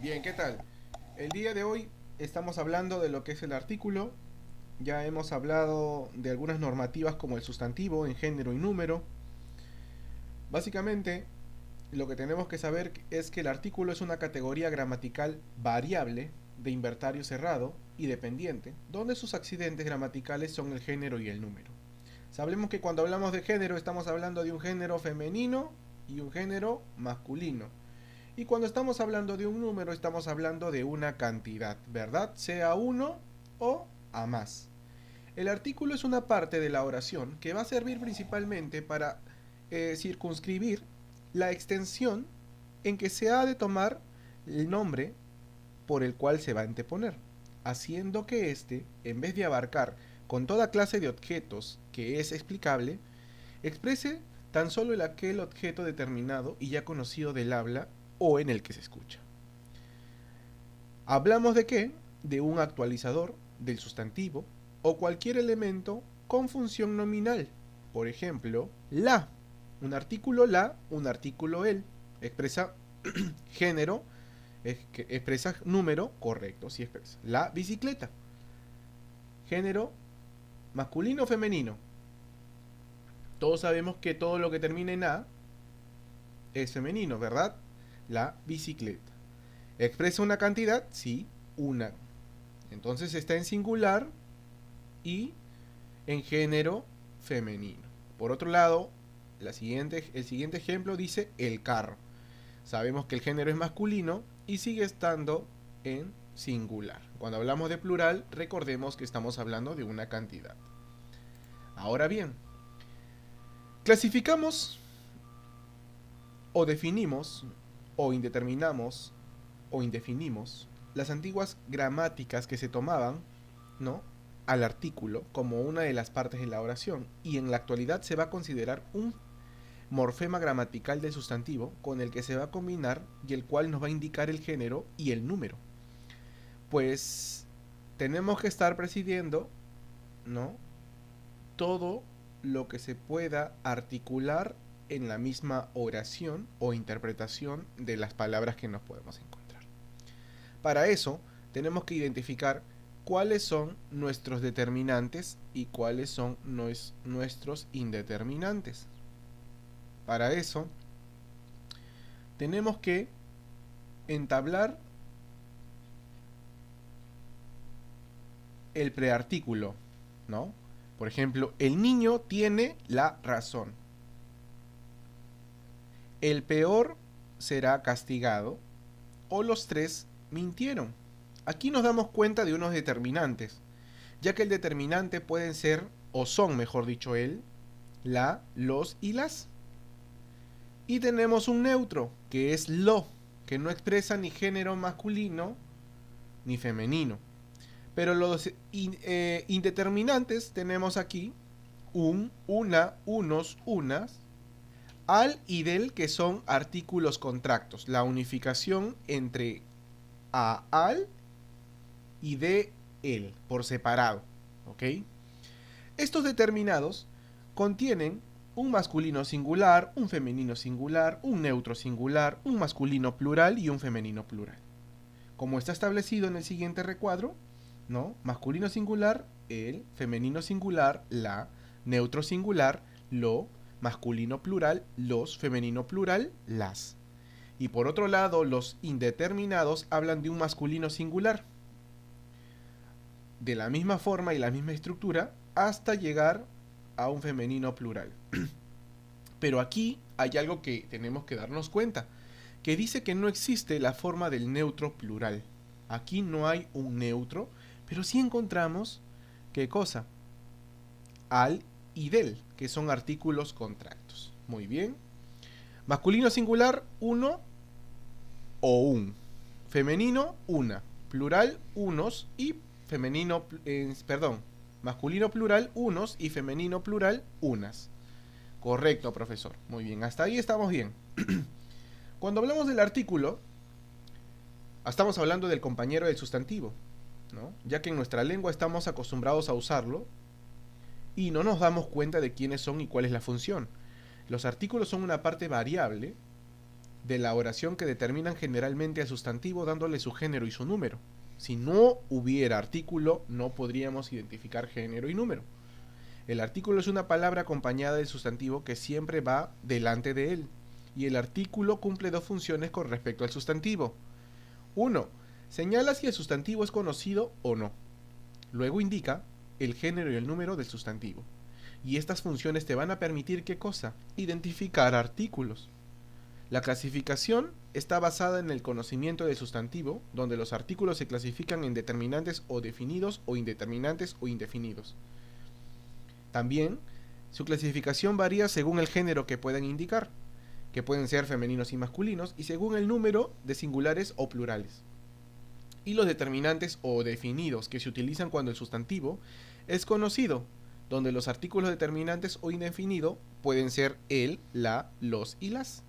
Bien, ¿qué tal? El día de hoy estamos hablando de lo que es el artículo. Ya hemos hablado de algunas normativas como el sustantivo en género y número. Básicamente, lo que tenemos que saber es que el artículo es una categoría gramatical variable de inventario cerrado y dependiente, donde sus accidentes gramaticales son el género y el número. Sabemos que cuando hablamos de género estamos hablando de un género femenino y un género masculino. Y cuando estamos hablando de un número, estamos hablando de una cantidad, ¿verdad? Sea uno o a más. El artículo es una parte de la oración que va a servir principalmente para circunscribir la extensión en que se ha de tomar el nombre por el cual se va a anteponer, haciendo que éste, en vez de abarcar con toda clase de objetos que es explicable, exprese tan solo el aquel objeto determinado y ya conocido del habla o en el que se escucha. ¿Hablamos de qué? De un actualizador del sustantivo o cualquier elemento con función nominal. Por ejemplo, la. Un artículo la, un artículo el. Expresa género, expresa número, correcto, si expresa. La bicicleta. Género masculino o femenino. Todos sabemos que todo lo que termina en a es femenino, ¿verdad? La bicicleta. ¿Expresa una cantidad? Sí, una. Entonces está en singular y en género femenino. Por otro lado, el siguiente ejemplo dice el carro. Sabemos que el género es masculino y sigue estando en singular. Cuando hablamos de plural, recordemos que estamos hablando de una cantidad. Ahora bien, clasificamos o definimos o indeterminamos o indefinimos las antiguas gramáticas que se tomaban, ¿no?, al artículo como una de las partes de la oración, y en la actualidad se va a considerar un morfema gramatical del sustantivo con el que se va a combinar y el cual nos va a indicar el género y el número. Pues tenemos que estar presidiendo, ¿no?, todo lo que se pueda articular en la misma oración o interpretación de las palabras que nos podemos encontrar. Para eso, tenemos que identificar cuáles son nuestros determinantes y cuáles son nuestros indeterminantes. Para eso, tenemos que entablar el preartículo, ¿no? Por ejemplo, el niño tiene la razón. El peor será castigado o los tres mintieron. Aquí nos damos cuenta de unos determinantes, ya que el determinante pueden ser, o son, mejor dicho, el, la, los y las. Y tenemos un neutro, que es lo, que no expresa ni género masculino ni femenino. Pero los indeterminantes tenemos aquí un, una, unos, unas, al y del, que son artículos contractos, la unificación entre a, al y de, el, por separado. ¿Ok? Estos determinados contienen un masculino singular, un femenino singular, un neutro singular, un masculino plural y un femenino plural. Como está establecido en el siguiente recuadro, ¿no? Masculino singular, el, femenino singular, la, neutro singular, lo, masculino plural, los, femenino plural, las. Y por otro lado, los indeterminados hablan de un masculino singular, de la misma forma y la misma estructura, hasta llegar a un femenino plural. Pero aquí hay algo que tenemos que darnos cuenta, que dice que no existe la forma del neutro plural. Aquí no hay un neutro, pero sí encontramos, ¿qué cosa? Al y del, que son artículos contractos. Muy bien. Masculino singular, uno o un. Femenino, una. Plural, unos. Y femenino, masculino plural, unos. Y femenino plural, unas. Correcto, profesor. Muy bien, hasta ahí estamos bien. Cuando hablamos del artículo, estamos hablando del compañero del sustantivo, ¿no? Ya que en nuestra lengua estamos acostumbrados a usarlo y no nos damos cuenta de quiénes son y cuál es la función. Los artículos son una parte variable de la oración que determinan generalmente al sustantivo dándole su género y su número. Si no hubiera artículo, no podríamos identificar género y número. El artículo es una palabra acompañada del sustantivo que siempre va delante de él. Y el artículo cumple dos funciones con respecto al sustantivo. 1. Señala si el sustantivo es conocido o no. Luego indica el género y el número del sustantivo. Y estas funciones te van a permitir, ¿qué cosa? Identificar artículos. La clasificación está basada en el conocimiento del sustantivo, donde los artículos se clasifican en determinantes o definidos o indeterminantes o indefinidos. También, su clasificación varía según el género que puedan indicar, que pueden ser femeninos y masculinos, y según el número de singulares o plurales. Y los determinantes o definidos que se utilizan cuando el sustantivo es conocido, donde los artículos determinantes o indefinido pueden ser el, la, los y las.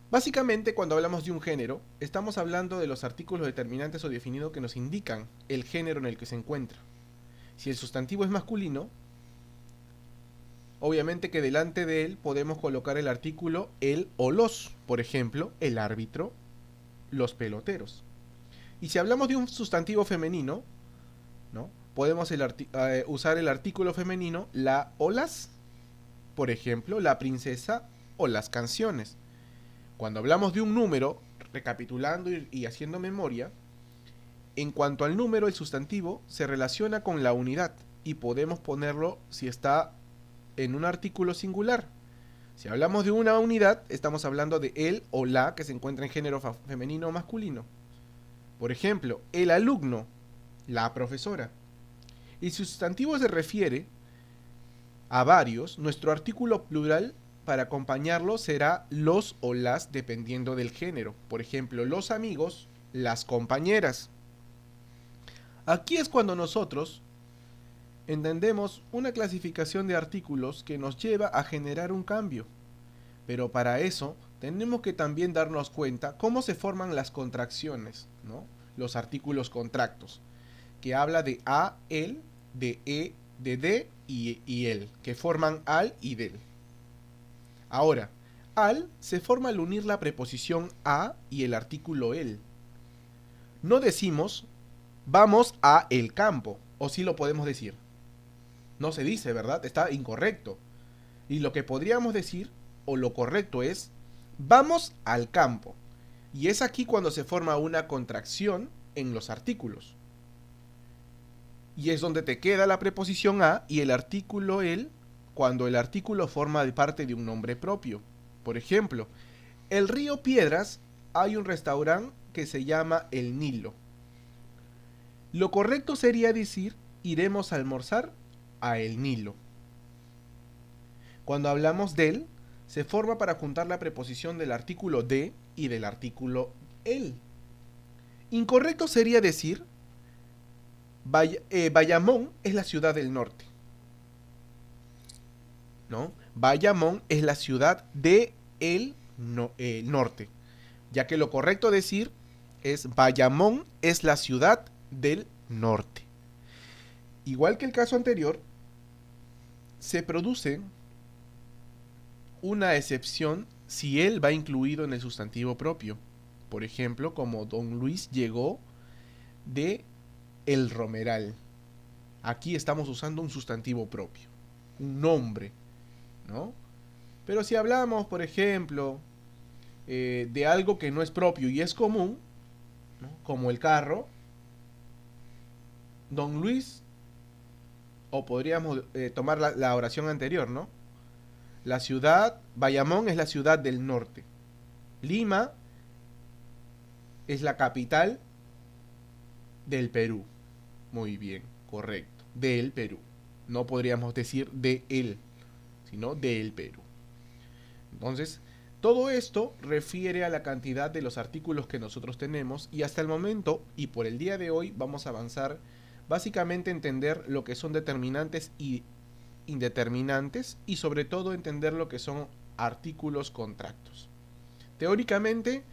Básicamente, cuando hablamos de un género, estamos hablando de los artículos determinantes o definidos que nos indican el género en el que se encuentra. Si el sustantivo es masculino, obviamente que delante de él podemos colocar el artículo el o los, por ejemplo, el árbitro, los peloteros. Y si hablamos de un sustantivo femenino, ¿no? Podemos usar el artículo femenino la o las, por ejemplo, la princesa o las canciones. Cuando hablamos de un número, recapitulando y haciendo memoria, en cuanto al número, el sustantivo se relaciona con la unidad y podemos ponerlo si está en un artículo singular. Si hablamos de una unidad, estamos hablando de el o la que se encuentra en género femenino o masculino. Por ejemplo, el alumno, la profesora. Y si el sustantivo se refiere a varios, nuestro artículo plural para acompañarlo será los o las dependiendo del género. Por ejemplo, los amigos, las compañeras. Aquí es cuando nosotros entendemos una clasificación de artículos que nos lleva a generar un cambio. Pero para eso tenemos que también darnos cuenta cómo se forman las contracciones, ¿no? Los artículos contractos, que habla de a, el, de e, de d y el, que forman al y del. Ahora, al se forma al unir la preposición a y el artículo el. No decimos vamos a el campo, o sí lo podemos decir. No se dice, ¿verdad? Está incorrecto. Y lo que podríamos decir, o lo correcto es, vamos al campo. Y es aquí cuando se forma una contracción en los artículos. Y es donde te queda la preposición a y el artículo el, cuando el artículo forma parte de un nombre propio. Por ejemplo, el río Piedras hay un restaurante que se llama El Nilo. Lo correcto sería decir, iremos a almorzar a El Nilo. Cuando hablamos del, se forma para juntar la preposición del artículo de y del artículo el. Incorrecto sería decir, Bayamón es la ciudad del norte. ¿No? Bayamón es la ciudad de el norte. Ya que lo correcto decir es Bayamón es la ciudad del norte. Igual que el caso anterior, se produce una excepción si él va incluido en el sustantivo propio. Por ejemplo, como Don Luis llegó de El Romeral. Aquí estamos usando un sustantivo propio, un nombre, ¿no? Pero si hablamos, por ejemplo, de algo que no es propio y es común, ¿no? Como el carro, Don Luis, o podríamos tomar la oración anterior, ¿no? La ciudad, Bayamón es la ciudad del norte. Lima es la capital del Perú. Muy bien, correcto. Del Perú. No podríamos decir de él, sino del Perú. Entonces, todo esto refiere a la cantidad de los artículos que nosotros tenemos y hasta el momento y por el día de hoy vamos a avanzar básicamente a entender lo que son determinantes y indeterminantes y sobre todo entender lo que son artículos contractos. Teóricamente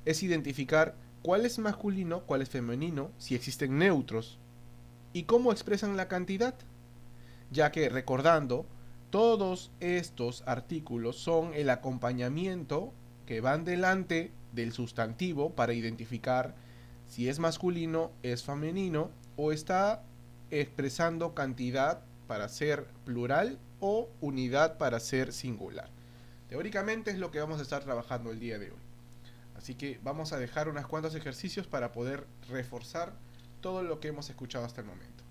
es identificar cuál es masculino, cuál es femenino, si existen neutros y cómo expresan la cantidad, ya que recordando, todos estos artículos son el acompañamiento que van delante del sustantivo para identificar si es masculino, es femenino o está expresando cantidad para ser plural o unidad para ser singular. Teóricamente es lo que vamos a estar trabajando el día de hoy. Así que vamos a dejar unos cuantos ejercicios para poder reforzar todo lo que hemos escuchado hasta el momento.